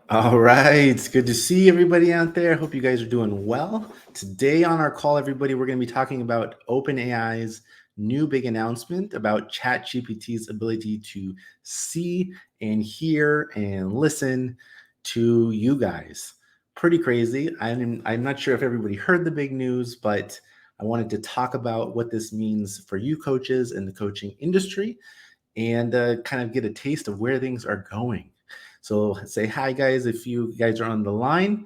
All right. It's good to see everybody out there. Hope you guys are doing well. Today on our call, everybody, we're going to be talking about OpenAI's new big announcement about ChatGPT's ability to see and hear and listen to you guys. Pretty crazy. I'm not sure if everybody heard the big news, but I wanted to talk about what this means for you coaches in the coaching industry and kind of get a taste of where things are going. So say hi, guys, if you guys are on the line.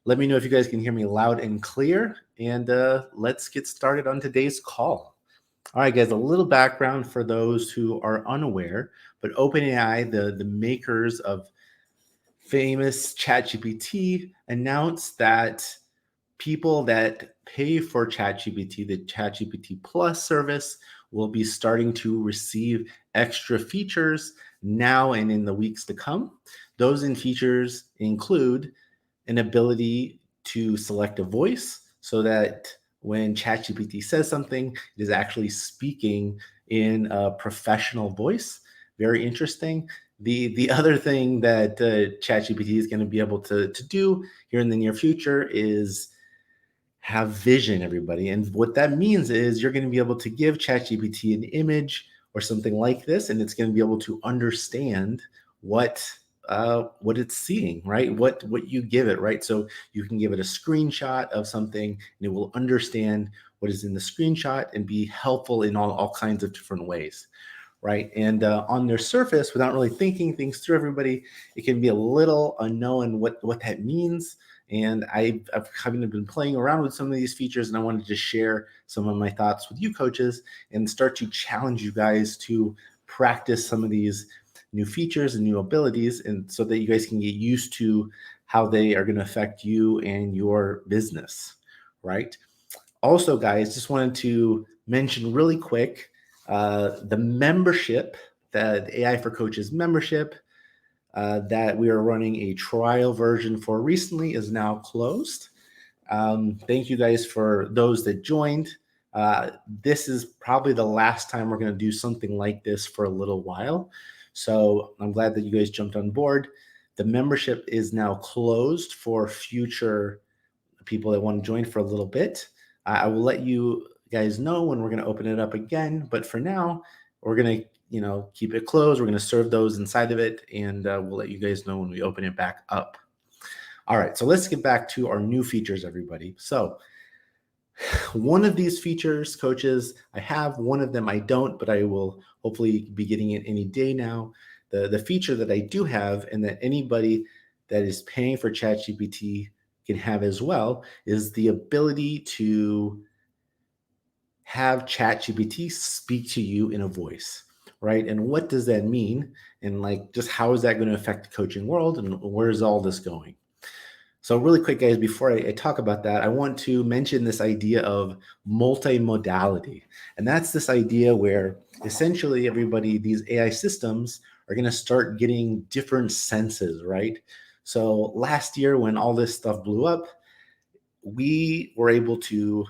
Let me know if you guys can hear me loud and clear. And let's get started on today's call. All right, guys, a little background for those who are unaware, but OpenAI, the makers of famous ChatGPT, announced that people that pay for ChatGPT, the ChatGPT Plus service, will be starting to receive extra features now and in the weeks to come. Those in features include an ability to select a voice so that when ChatGPT says something, it is actually speaking in a professional voice. Very interesting. The other thing that ChatGPT is going to be able to do here in the near future is have vision, everybody. And what that means is you're going to be able to give ChatGPT an image or something like this, and it's going to be able to understand what it's seeing, right? What you give it, right? So you can give it a screenshot of something, and it will understand what is in the screenshot and be helpful in all kinds of different ways, right? And on their surface, without really thinking things through, everybody, it can be a little unknown what that means. And I've kind of been playing around with some of these features, and I wanted to share some of my thoughts with you coaches and start to challenge you guys to practice some of these new features and new abilities, and so that you guys can get used to how they are going to affect you and your business, right? Also, guys, just wanted to mention really quick the membership, the AI for Coaches membership that we are running a trial version for recently is now closed. Thank you guys for those that joined. This is probably the last time we're going to do something like this for a little while. So I'm glad that you guys jumped on board. The membership is now closed for future people that want to join for a little bit. I will let you guys know when we're going to open it up again. But for now, we're going to keep it closed. We're going to serve those inside of it, and we'll let you guys know when we open it back up. All right, so let's get back to our new features, everybody. So one of these features, coaches, I have. One of them I don't, but I will hopefully be getting it any day now. The feature that I do have, and that anybody that is paying for ChatGPT can have as well, is the ability to have ChatGPT speak to you in a voice, right? And what does that mean? And like, just how is that going to affect the coaching world, and where's all this going? So really quick, guys, before I talk about that, I want to mention this idea of multimodality. And that's this idea where essentially everybody, these AI systems are going to start getting different senses, right? So last year when all this stuff blew up, we were able to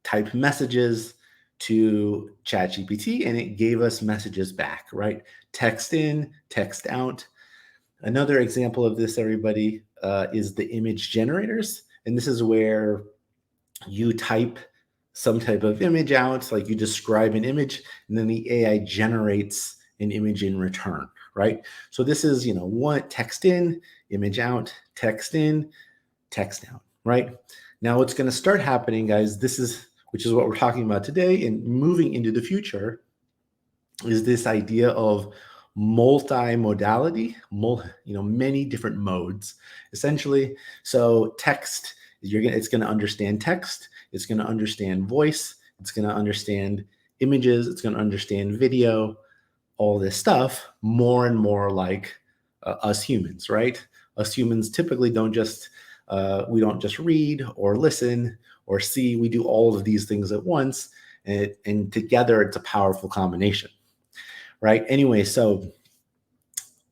type messages to ChatGPT and it gave us messages back, right? Text in, text out. Another example of this, everybody, is the image generators. And this is where you type some type of image out, like you describe an image, and then the AI generates an image in return, right? So this is, one text in, image out, text in, text out, right? Now what's going to start happening, guys, which is what we're talking about today and moving into the future, is this idea of multimodality, many different modes, essentially. So text, it's going to understand text, it's going to understand voice, it's going to understand images, it's going to understand video, all this stuff, more and more like us humans, right? Us humans typically we don't just read or listen or see. We do all of these things at once, and together it's a powerful combination, right? Anyway, so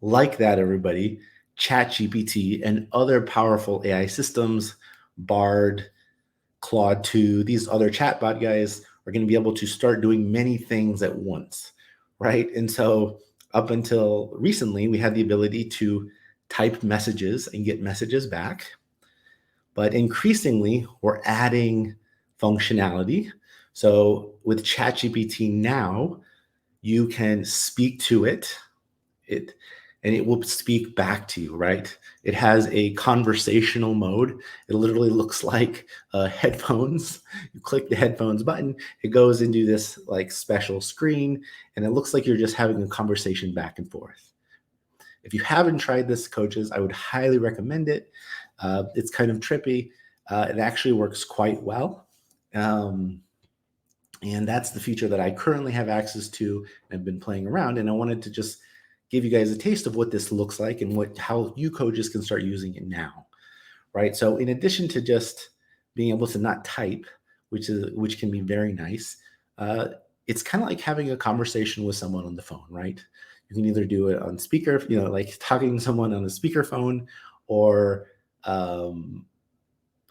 like that, everybody, ChatGPT and other powerful AI systems, Bard, Claude 2, these other chatbot guys are going to be able to start doing many things at once, right? And so up until recently, we had the ability to type messages and get messages back. But increasingly, we're adding functionality. So with ChatGPT now, you can speak to it and it will speak back to you, right? It has a conversational mode. It literally looks like headphones. You click the headphones button, it goes into this like special screen, and it looks like you're just having a conversation back and forth. If you haven't tried this, coaches, I would highly recommend it. It's kind of trippy. It actually works quite well. Um, and that's the feature that I currently have access to and have been playing around. And I wanted to just give you guys a taste of what this looks like and how you coaches can start using it now, right? So in addition to just being able to not type, which can be very nice, uh, it's kind of like having a conversation with someone on the phone, right? You can either do it on speaker, like talking to someone on a speakerphone, or um,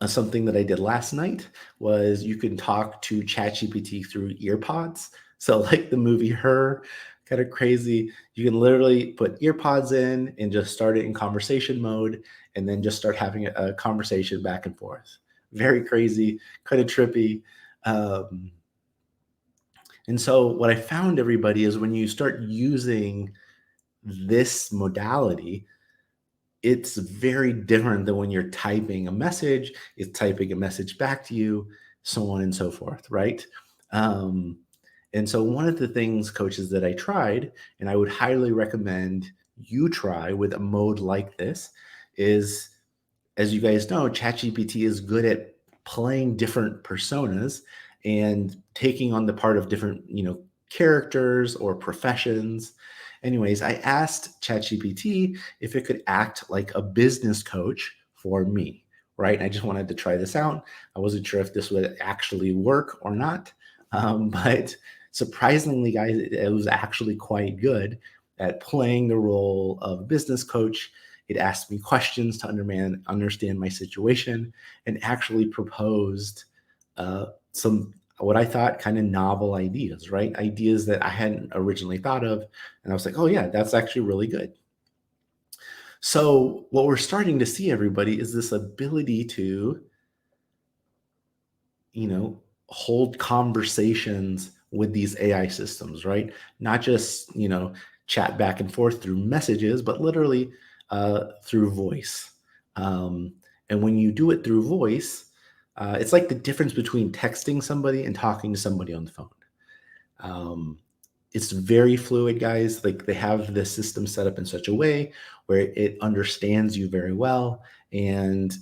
something that I did last night was you can talk to ChatGPT through earpods. So like the movie Her, kind of crazy. You can literally put earpods in and just start it in conversation mode, and then just start having a conversation back and forth. Very crazy, kind of trippy. Um, and so what I found, everybody, is when you start using this modality, it's very different than when you're typing a message, it's typing a message back to you, so on and so forth, right? Um, and so one of the things, coaches, that I tried, and I would highly recommend you try with a mode like this, is, as you guys know, ChatGPT is good at playing different personas and taking on the part of different, characters or professions. Anyways, I asked ChatGPT if it could act like a business coach for me, right? I just wanted to try this out. I wasn't sure if this would actually work or not. But surprisingly, guys, it was actually quite good at playing the role of business coach. It asked me questions to understand my situation, and actually proposed some what I thought kind of novel ideas, right? Ideas that I hadn't originally thought of. And I was like, oh, yeah, that's actually really good. So, what we're starting to see, everybody, is this ability to, you know, hold conversations with these AI systems, right? Not just, chat back and forth through messages, but literally through voice. Um, and when you do it through voice, it's like the difference between texting somebody and talking to somebody on the phone. Um, it's very fluid, guys. Like, they have the system set up in such a way where it understands you very well, and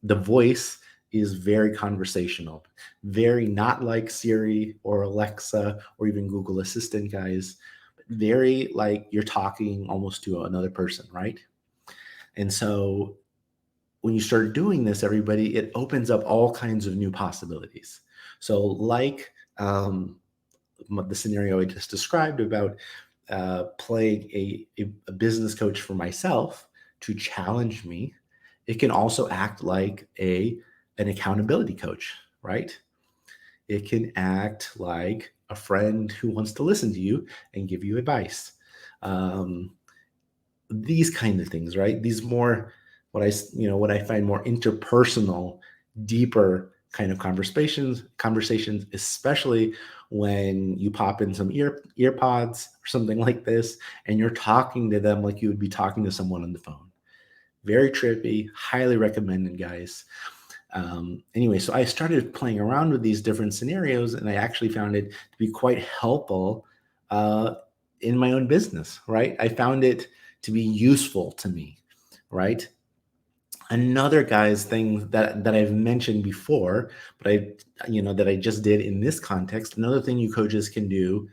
the voice is very conversational, very not like Siri or Alexa or even Google Assistant, guys. Very like you're talking almost to another person, right? And so when you start doing this, everybody, it opens up all kinds of new possibilities. So, like the scenario I just described about playing a business coach for myself to challenge me, it can also act like an accountability coach, right? It can act like a friend who wants to listen to you and give you advice. Um, these kind of things, right? These more what I find more interpersonal, deeper kind of conversations, especially when you pop in some earpods or something like this, and you're talking to them like you would be talking to someone on the phone. Very trippy, highly recommended, guys. Anyway, so I started playing around with these different scenarios, and I actually found it to be quite helpful uh, in my own business, right? I found it to be useful to me, right? Another, guys, thing that I've mentioned before, but that I just did in this context. Another thing you coaches can do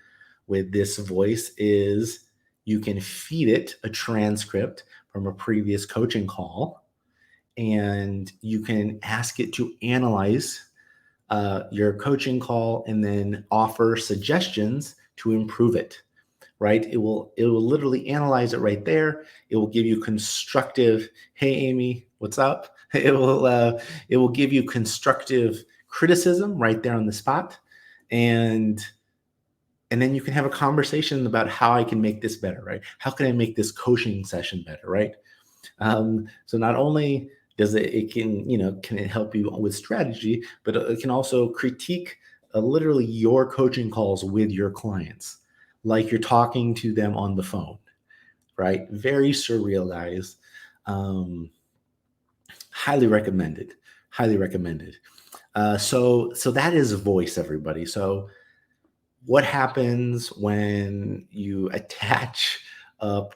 with this voice is you can feed it a transcript from a previous coaching call, and you can ask it to analyze your coaching call and then offer suggestions to improve it, right? It will literally analyze it right there. It will give you constructive, hey Amy, what's up? It will give you constructive criticism right there on the spot. And then you can have a conversation about how I can make this better, right? How can I make this coaching session better, right? So not only does it can, can it help you with strategy, but it can also critique literally your coaching calls with your clients, like you're talking to them on the phone, right? Very surreal, guys. Um, highly recommended. Highly recommended. So that is voice, everybody. So what happens when you attach a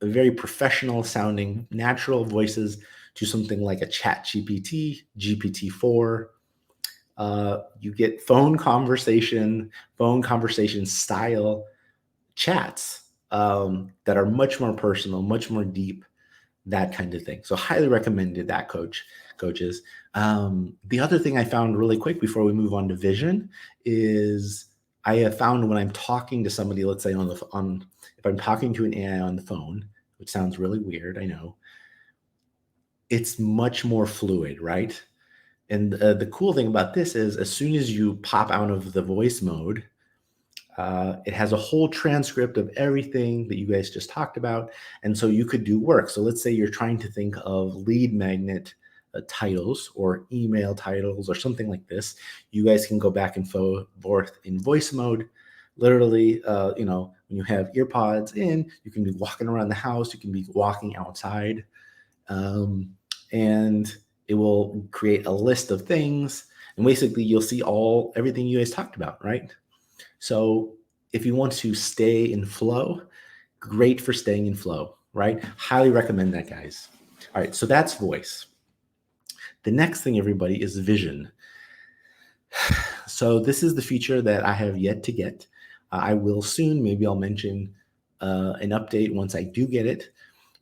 very professional sounding natural voices to something like a chat GPT, GPT-4? You get phone conversation style chats that are much more personal, much more deep, that kind of thing. So highly recommended that, coaches. The other thing I found really quick before we move on to vision is I have found when I'm talking to somebody, let's say if I'm talking to an AI on the phone, which sounds really weird, I know, it's much more fluid, right? And the cool thing about this is as soon as you pop out of the voice mode, it has a whole transcript of everything that you guys just talked about. And so you could do work. So let's say you're trying to think of lead magnet titles or email titles or something like this. You guys can go back and forth in voice mode. Literally, when you have ear pods in, you can be walking around the house, you can be walking outside, and it will create a list of things. And basically, you'll see everything you guys talked about, right? So if you want to stay in flow, great for staying in flow, right? Highly recommend that, guys. All right, so that's voice. The next thing, everybody, is vision. So this is the feature that I have yet to get. I will soon. Maybe I'll mention an update once I do get it.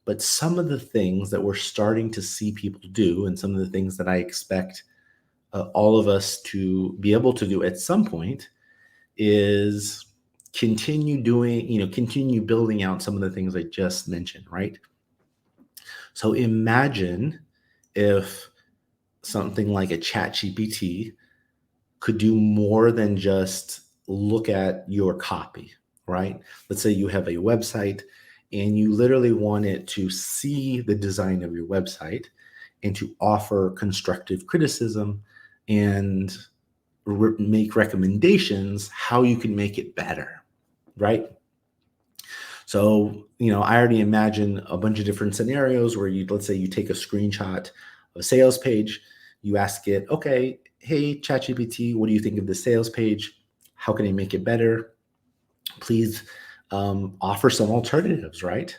But some of the things that we're starting to see people do, and some of the things that I expect all of us to be able to do at some point, is continue building out some of the things I just mentioned, right? So imagine if something like a chat GPT could do more than just look at your copy, right? Let's say you have a website and you literally want it to see the design of your website and to offer constructive criticism and make recommendations how you can make it better, right? So, I already imagine a bunch of different scenarios where let's say you take a screenshot of a sales page, you ask it, okay, hey, ChatGPT, what do you think of the sales page? How can I make it better? Please offer some alternatives, right?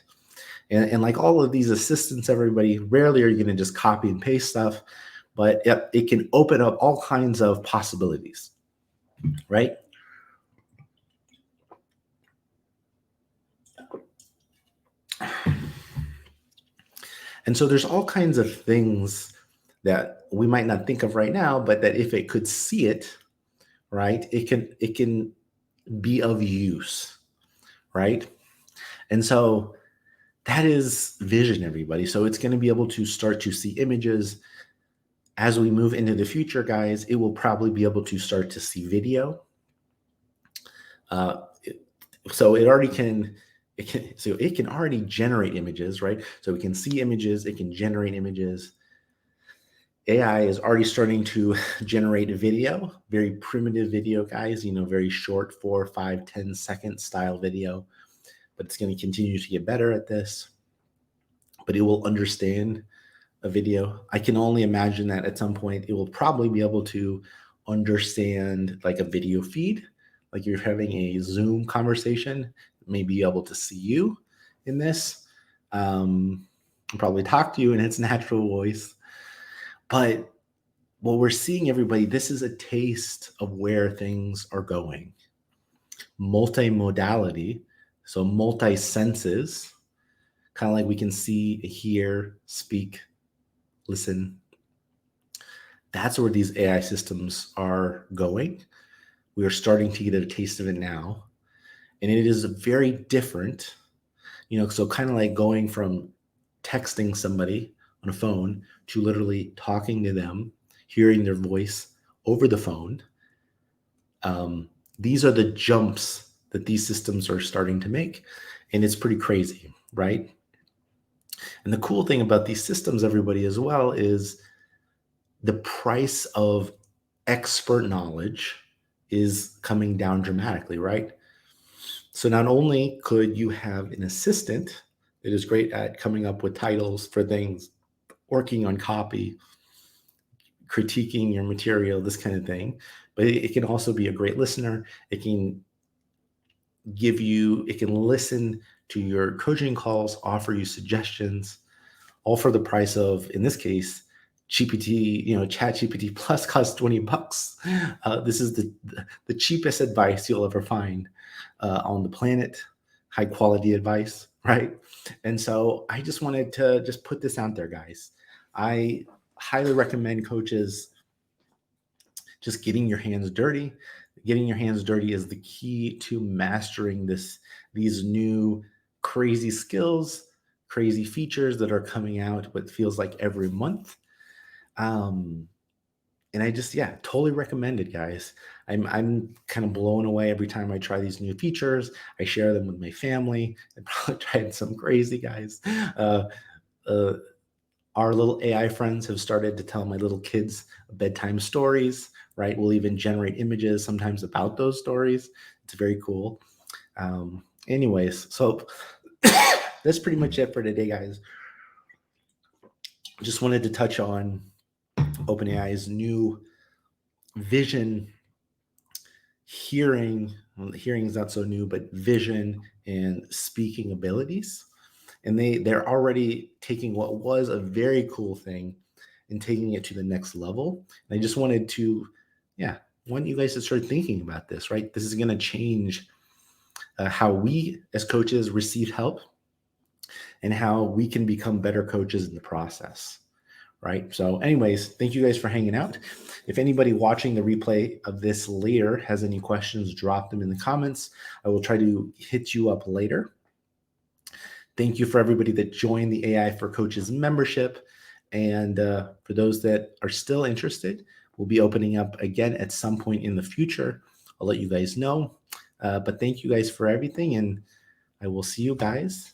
And like all of these assistants, everybody, rarely are you going to just copy and paste stuff, but it can open up all kinds of possibilities, right? And so there's all kinds of things that we might not think of right now, but that if it could see it, right, it can be of use, right? And so that is vision, everybody. So it's going to be able to start to see images. As we move into the future, guys, it will probably be able to start to see video. So it can already generate images, right? So we can see images, it can generate images. AI is already starting to generate video, very primitive video, guys, very short, 4, 5, 10-second style video, but it's going to continue to get better at this. But it will understand a video. I can only imagine that at some point it will probably be able to understand like a video feed, like you're having a Zoom conversation, may be able to see you in this, probably talk to you in its natural voice. But what we're seeing, everybody, this is a taste of where things are going. Multimodality, so multi-senses, kind of like we can see, hear, speak, listen. That's where these AI systems are going. We are starting to get a taste of it now. And it is very different, so kind of like going from texting somebody on a phone to literally talking to them, hearing their voice over the phone. These are the jumps that these systems are starting to make. And it's pretty crazy, right? And the cool thing about these systems, everybody, as well, is the price of expert knowledge is coming down dramatically, right? So not only could you have an assistant that is great at coming up with titles for things, working on copy, critiquing your material, this kind of thing, but it can also be a great listener. It can it can listen to your coaching calls, offer you suggestions, all for the price of, in this case, GPT, ChatGPT Plus costs $20. This is the cheapest advice you'll ever find on the planet, high quality advice, right? And so I just wanted to just put this out there, guys. I highly recommend coaches just getting your hands dirty. Getting your hands dirty is the key to mastering these new crazy skills, crazy features that are coming out, but feels like every month. And I just, yeah, totally recommend it, guys. I'm kind of blown away every time I try these new features. I share them with my family. I probably tried some crazy, guys. Uh, our little AI friends have started to tell my little kids bedtime stories, right? We'll even generate images sometimes about those stories. It's very cool. Anyways, so that's pretty much it for today, guys. Just wanted to touch on OpenAI's new vision, hearing is not so new, but vision and speaking abilities. And they're already taking what was a very cool thing and taking it to the next level. And I just wanted to, want you guys to start thinking about this, right? This is going to change how we as coaches receive help and how we can become better coaches in the process, right? So anyways, thank you guys for hanging out. If anybody watching the replay of this later has any questions, drop them in the comments. I will try to hit you up later. Thank you for everybody that joined the AI for Coaches membership. And for those that are still interested, we'll be opening up again at some point in the future. I'll let you guys know. But thank you guys for everything. And I will see you guys